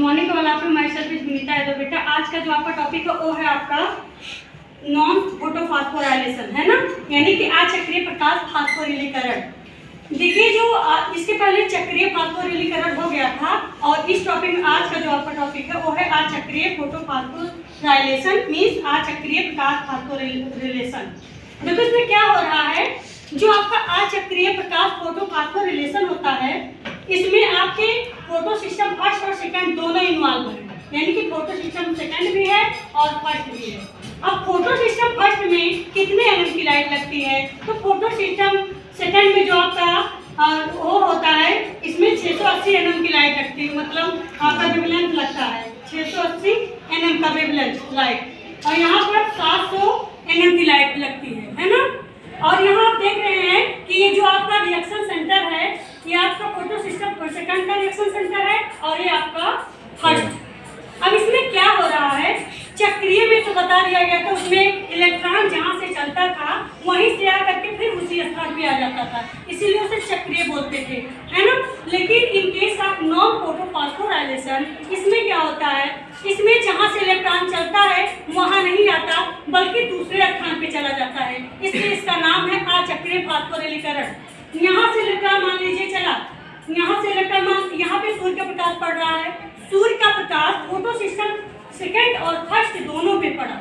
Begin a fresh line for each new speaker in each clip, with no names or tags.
Morning वाला आपको माई service मिलता है। तो बेटा आज का जो आपका टॉपिक है वो है आपका नॉन फोटोफॉस्फोराइलेशन, है ना, यानी कि अचक्रीय प्रकाश फास्फोरिलीकरण। देखिए जो इसके पहले चक्रीय फास्फोरिलीकरण हो गया था और इस टॉपिक में आज का जो आपका टॉपिक है वो है अचक्रीय फोटोफॉस्फोराइलेशन मीन्स अचक्रीय प्रकाश फास्फोरिलेशन। देखो इसमें क्या हो रहा है, जो आपका अचक्रीय प्रकाश फोटोफॉस्फोरिलेशन होता है इसमें आपके फोटो सिस्टम फर्स्ट और सेकंड दोनों इन्वॉल्व है, यानी कि फोटो सिस्टम सेकंड भी है और फर्स्ट भी है। अब फोटो सिस्टम फर्स्ट में कितने एमएम की लाइट लगती है, तो फोटो सिस्टम सेकंड में जो आपका वो होता है इसमें 680 एमएम की लाइट लगती है, मतलब आपका वेवलेंथ लगता है 680 एमएम का वेवलेंथ लाइट, और यहाँ पर 700 एमएम की लाइट लगती है ना। और यहाँ आप देख रहे हैं कि ये जो आपका रिएक्शन सेंटर है ये आपका फोटो सिस्टम सेकंड का रिएक्शन सेंटर है और ये आपका फर्स्ट। अब इसमें क्या हो रहा है, चक्रीय में तो बता दिया गया था उसमें इलेक्ट्रॉन जहाँ से चलता था वहीं से आकर के फिर उसी स्थान पे आ जाता था, इसीलिए उसे चक्रीय बोलते थे, है ना। लेकिन in case of non photophosphorylation इसमें क्या होता है, इसमें जहाँ से इलेक्ट्रॉन चलता है वहाँ नहीं आता बल्कि दूसरे स्थान पे चला जाता है, इसलिए इसका नाम है अचक्रीय फास्फोरिलीकरण। यहाँ से इलेक्ट्रॉन मान लीजिए चला, यहाँ से इलेक्ट्रॉन यहाँ पे सूर्य का प्रकाश पड़ रहा है, सूर्य का प्रकाश फोटो सिस्टम सेकंड और फर्स्ट दोनों पे पड़ा।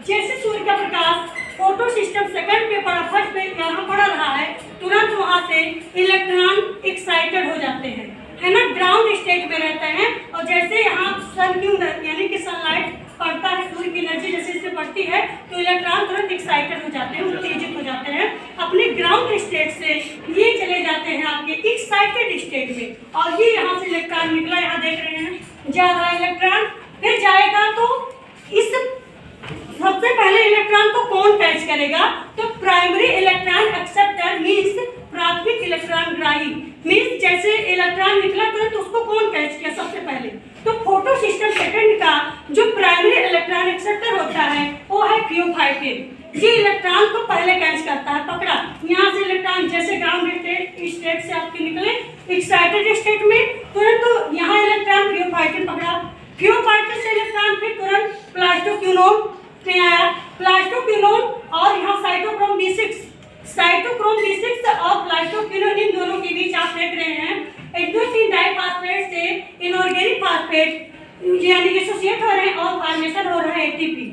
जैसे सूर्य का प्रकाश फोटो सिस्टम सेकंड पे पड़ा, फर्स्ट पे यहाँ पड़ रहा है, तुरंत वहाँ से इलेक्ट्रॉन एक्साइटेड हो जाते हैं, है ना, ग्राउंड स्टेट में रहते हैं। और जैसे यहाँ सन की यानी कि सनलाइट पड़ता है, सूर्य की एनर्जी जैसे इससे पड़ती है तो इलेक्ट्रॉन तुरंत एक्साइटेड हो जाते हैं, उत्तेजित हो जाते हैं, अपने ग्राउंड स्टेट से ये चले जाते हैं आपके एक्साइटेड स्टेट में। और ये यहाँ से इलेक्ट्रॉन निकला, यहाँ देख रहे हैं जा रहा है इलेक्ट्रॉन, फिर जाएगा तो इस सबसे पहले इलेक्ट्रॉन को कौन कैच करेगा, तो प्राइमरी इलेक्ट्रॉन एक्सेप्टर मीन्स प्राथमिक इलेक्ट्रॉन ग्राही, मीन्स जैसे इलेक्ट्रॉन निकला तुरंत तो उसको कौन कैच किया सबसे पहले, तो फोटो सिस्टम सेकंड का जो प्राइमरी इलेक्ट्रॉन एक्सेप्टर होता है वो है फियोफाइटिन। ये इलेक्ट्रॉन को पहले कैच करता है, पकड़ा, यहाँ से इलेक्ट्रॉन जैसे ग्राउंड स्टेट से आपके निकले एक्साइटेड स्टेट में, तुरंत तो यहाँ इलेक्ट्रॉन फियोफाइटिन पकड़ा, फियोफाइटिन से इलेक्ट्रॉन फिर तुरंत प्लास्टोक्विनोन में आया, प्लास्टोक्विनोन और यहाँ साइटोक्रोम B6, साइटोक्रोम B6 और प्लास्टोक्विनोन इन दोनों के बीच आप देख रहे हैं एडेनोसिन डाइफॉस्फेट से इनऑर्गेनिक फास्फेट यानी कि एसोसिएट हो रहे हैं और फॉर्मेशन हो रहा है एटीपी।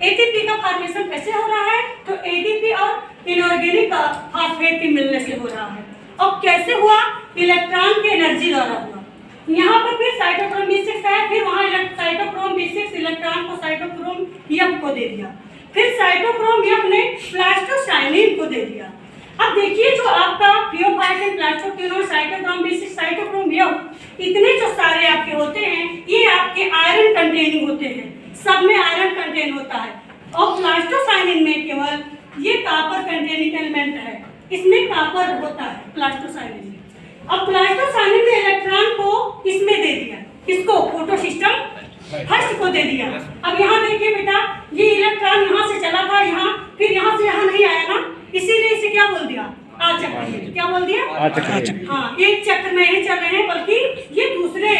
एटीपी का फॉर्मेशन कैसे हो रहा है, तो एटीपी और इनऑर्गेनिक फास्फेट के मिलने से हो रहा है। और कैसे हुआ, इलेक्ट्रॉन की एनर्जी द्वारा हुआ। यहाँ पर फिर साइटोक्रोम B6 है, फिर वहाँ साइटोक्रोम B6 इलेक्ट्रॉन को साइटोक्रोम F को दे दिया, फिर साइटोक्रोम F ने प्लास्टोसाइनिन को दे दिया। अब देखिए जो आपका pheophytin, plastoquinone, cytochrome B6, cytochrome F इतने जो सारे आपके होते हैं ये आपके आयरन कंटेनिंग होते हैं, सब में आयरन कंटेन होता है, और प्लास्टोसाइनिन में केवल ये कॉपर कंटेनिंग एलिमेंट है, इसमें कॉपर होता है प्लास्टोसाइनिन में। अब प्लास्टोसाइनिन ने इलेक्ट्रॉन को इसमें दे दिया, किसको, फोटो सिस्टम फर्स्ट को दे दिया। अब यहाँ देखिए बेटा ये इलेक्ट्रॉन यहाँ से चला था यहाँ, फिर यहाँ से यहाँ नहीं आया ना, इसीलिए इसे क्या बोल दिया, अचक्रीय। क्या बोल दिया, अचक्रीय। हाँ, एक चक्र में नहीं चल रहे हैं बल्कि ये दूसरे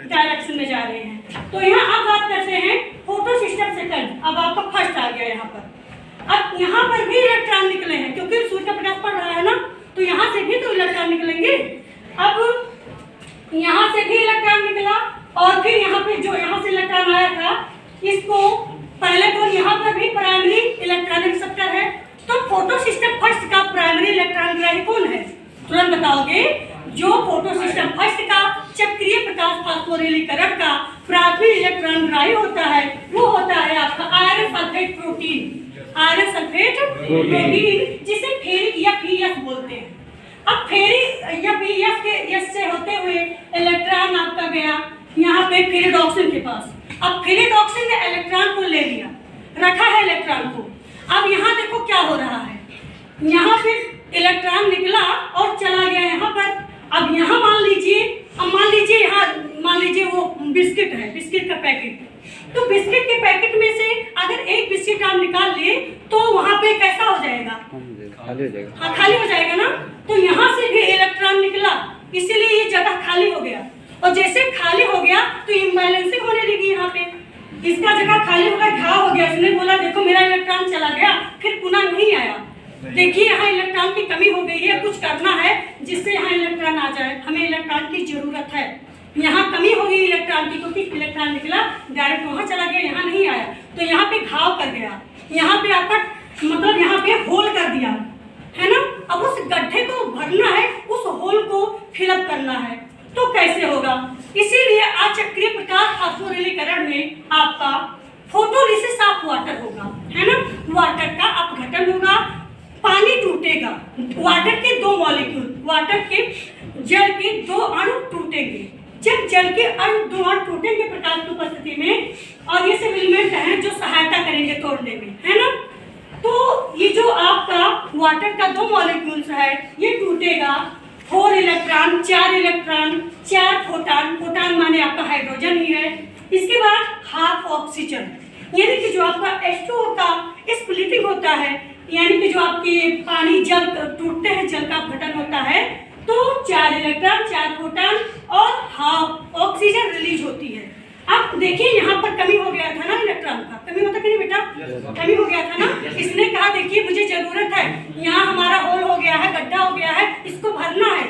डायरेक्शन में जा रहे हैं। तो यहाँ अब बात करते हैं फोटो सिस्टम सेकंड, अब आपका फर्स्ट आ गया यहाँ पर। अब यहाँ पर भी इलेक्ट्रॉन निकले हैं क्योंकि सूर्य का प्रकाश पड़ रहा है ना, तो यहाँ से भी तो इलेक्ट्रॉन निकलेंगे। अब यहाँ से भी इलेक्ट्रॉन निकला और फिर यहाँ पे जो यहाँ से इलेक्ट्रॉन आया था इसको पहले तो यहाँ पर भी प्राइमरी इलेक्ट्रॉन एक्सेप्टर है, तो फोटो सिस्टम फर्स्ट का प्राइमरी इलेक्ट्रॉन ग्राही कौन है, तुरंत बताओगे, जो फोटो सिस्टम फर्स्ट का चक्रीय प्रकाश फास्फोरिलीकरण का प्राथमिक इलेक्ट्रॉन ग्राही होता है वो होता है आपका iron sulphate protein, iron sulphate protein जिसे फेरिक FeS बोलते हैं। अब फेरिक FeS के S से होते हुए इलेक्ट्रॉन आपका गया यहाँ पे फेरिडॉक्सिन के पास। अब फेरिडॉक्सिन ने इलेक्ट्रॉन को ले लिया, रखा है इलेक्ट्रॉन को। अब यहाँ देखो क्या हो रहा है, यहाँ फिर इलेक्ट्रॉन निकला और चला गया यहाँ पर। अब यहाँ मान लीजिए यहाँ मान लीजिए वो बिस्किट है, बिस्किट का पैकेट, तो बिस्किट के पैकेट में से अगर एक बिस्किट आप निकाल ले तो वहाँ पे कैसा हो जाएगा, खाली हो जाएगा। हाँ, खाली हो जाएगा ना, तो यहाँ से भी इलेक्ट्रॉन निकला इसीलिए ये जगह खाली हो गया, और जैसे खाली हो गया तो पे, इसका जगह खाली हो गया, घाव हो गया। उसने बोला देखो मेरा इलेक्ट्रॉन चला गया, फिर पुनः नहीं आया। देखिए यहाँ इलेक्ट्रॉन की कमी हो गई है, कुछ करना है जिससे यहाँ इलेक्ट्रॉन आ जाए। हमें इलेक्ट्रॉन की जरूरत है। यहाँ कमी हो गई इलेक्ट्रॉन की, क्योंकि इलेक्ट्रॉन निकला डायरेक्ट वहाँ चला गया, यहाँ नहीं आया, तो यहाँ पे घाव कर गया। यहाँ पे आपका मतलब यहाँ पे होल कर दिया है ना। अब उस गड्ढे को भरना है, उस होल को फिलअप करना है, तो कैसे होगा? इसीलिए अचक्रीय प्रकाश फास्फोरिलीकरण में आपका फोटोलिसिस ऑफ वाटर होगा, है ना। वाटर का अपघटन होगा, पानी टूटेगा, वाटर के दो मॉलिक्यूल, वाटर के जल के दो अणु टूटेंगे। जब जल के अणु दो अणु टूटेंगे प्रकाश की उपस्थिति में, और ये सब एलिमेंट हैं जो सहायता करेंगे तोड़ने में, है ना। तो ये जो आपका वाटर का दो मॉलिक्यूल्स है ये टूटेगा, 4 इलेक्ट्रॉन, 4 इलेक्ट्रॉन, 4 फोटॉन, फोटॉन माने आपका हाइड्रोजन ही है। इसके बाद हाफ ऑक्सीजन, यानी कि जो आपका H2O का स्प्लिटिंग होता है, यानी कि जो आपके पानी जल टूटते हैं, जल का अपघटन होता है, तो 4 इलेक्ट्रॉन, 4 फोटॉन और हाफ ऑक्सीजन रिलीज होती है। अब देखिए यहाँ पर कमी हो गया था ना, इलेक्ट्रॉन का कमी होता कि नहीं बेटा? कमी हो गया था ना। इसने कहा देखिए मुझे जरूरत है, यहाँ हमारा होल हो गया है, गड्ढा हो गया है, इसको भरना है।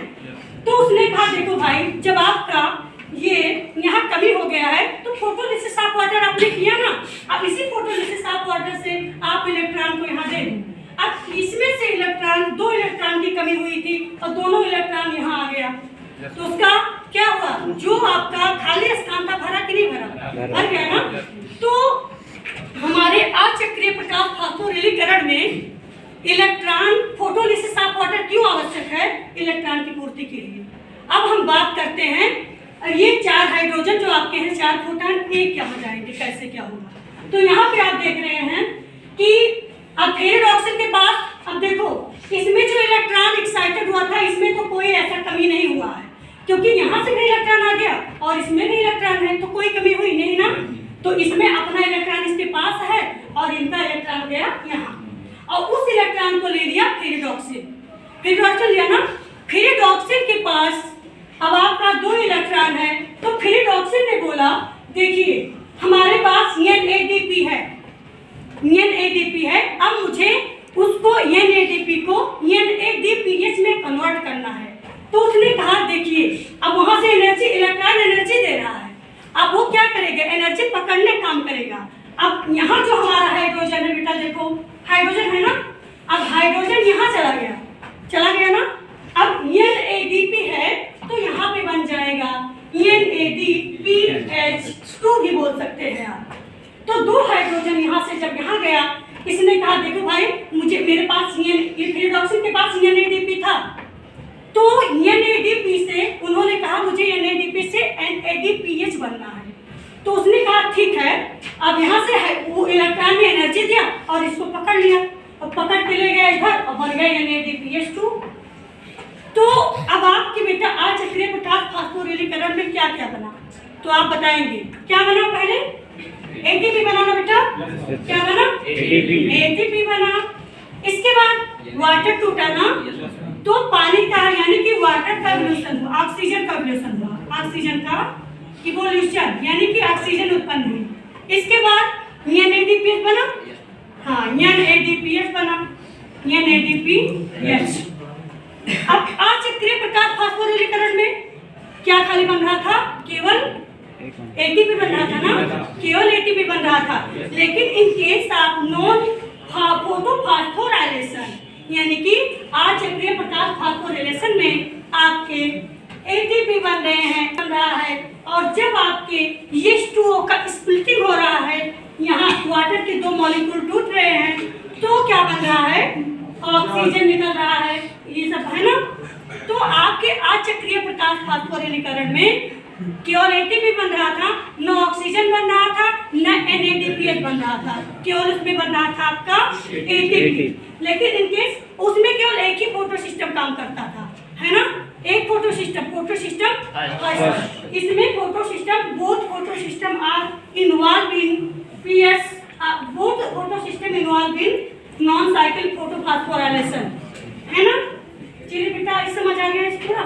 तो उसने कहा देखो भाई, जब आपका ये यहाँ कमी हो गया है तो फोटोलिसिस ऑफ वाटर आपने किया ना, अब इसी फोटोलिसिस ऑफ वाटर से आप इलेक्ट्रॉन को यहाँ दे दो। अब इसमें से इलेक्ट्रॉन, 2 इलेक्ट्रॉन की कमी हुई थी और दोनों इलेक्ट्रॉन यहाँ आ गया, तो उसका क्या हुआ? जो आपका खाली स्थान था भरा कि नहीं भरा? भर गया ना। तो हमारे अचक्रीय प्रकाश फास्फोरिलीकरण में इलेक्ट्रॉन फोटोलिसिस ऑफ वाटर क्यों आवश्यक है? इलेक्ट्रॉन की पूर्ति के लिए। अब हम बात करते हैं, ये 4 हाइड्रोजन जो आपके हैं, 4 फोटॉन, एक यहाँ जाएंगे, कैसे क्या होगा? तो यहाँ पे आप देख रहे हैं कि अब फेरिडॉक्सिन के पास, अब देखो इसमें जो इलेक्ट्रॉन एक्साइटेड हुआ था, इसमें तो कोई ऐसा कमी नहीं हुआ है, क्योंकि यहाँ से भी इलेक्ट्रॉन आ गया और इसमें भी इलेक्ट्रॉन है, तो कोई कमी हुई नहीं ना। तो इसमें अपना इलेक्ट्रॉन इसके पास है और इनका इलेक्ट्रॉन गया यहाँ, और उस इलेक्ट्रॉन को ले लिया फेरिडॉक्सिन, फेरिडॉक्सिन लिया ना। फेरिडॉक्सिन के पास अब आपका 2 इलेक्ट्रॉन है, तो फेरिडॉक्सिन ने बोला देखिए हमारे पास NADP है, NADP है, अब मुझे उसको NADP को NADPH में कन्वर्ट करना है। तो उसने कहा देखिए अब वहां से एनर्जी, इलेक्ट्रॉन एनर्जी दे रहा है, अब वो क्या करेगा? एनर्जी पकड़ने काम करेगा। अब यहाँ जो हमारा हाइड्रोजन है बेटा, देखो हाइड्रोजन है ना, अब हाइड्रोजन यहाँ चला गया ना। अब NADP है तो यहाँ पे बन जाएगा NADPH2 भी बोल सकते हैं आप। तो 2 हाइड्रोजन यहाँ से जब यहाँ गया, इसने कहा देखो भाई मुझे, मेरे पास ये फेरिडॉक्सिन के पास NADP था, तो NADP से उन्होंने कहा मुझे NADP से NADPH बनना है। तो उसने कहा ठीक है, अब यहाँ से वो इलेक्ट्रॉन ने एनर्जी दिया और इसको पकड़ लिया, और पकड़ के ले गया इधर और बन गया NADPH2। तो अब आपके बेटा अचक्रीय प्रकाश फास्फोरिलीकरण में क्या क्या बना, तो आप बताएंगे क्या बना? पहले ATP बना ना बेटा, क्या बना? ATP बना। इसके बाद वाटर टूटा ना, तो पानी का यानी कि वाटर का इवोल्यूशन हुआ, ऑक्सीजन का इवोल्यूशन हुआ, ऑक्सीजन का इवोल्यूशन यानी कि ऑक्सीजन उत्पन्न हुई। इसके बाद NADPH बना, हाँ NADPH बना, NADPH। अब अचक्रीय प्रकाश फास्फोरिलीकरण में क्या खाली बन रहा था? केवल ATP बन रहा था ना, केवल ATP बन रहा था। लेकिन in case of non photophosphorylation यानी कि अचक्रीय प्रकाश फास्फोरिलेशन में आपके ATP बन रहा है, और जब आपके H2O का स्प्लिटिंग हो रहा है, यहाँ वाटर के 2 मॉलिक्यूल टूट रहे हैं, तो क्या बन रहा है? ऑक्सीजन निकल रहा है, ये सब है ना। तो आपके अचक्रीय प्रकाश फास्फोरिलीकरण में केवल ATP बन रहा था, न ऑक्सीजन बन रहा था, न NADPH बन रहा था, केवल उसमें बन रहा था आपका ATP। लेकिन इनके उसमें केवल एक ही फोटो सिस्टम काम करता था, है ना, एक फोटो सिस्टम इसमें photo system, both photo system are involve in PS, both photo system involve in non cycle photophosphorylation, है ना। चलिए बेटा इस समझ आ गया इस पूरा।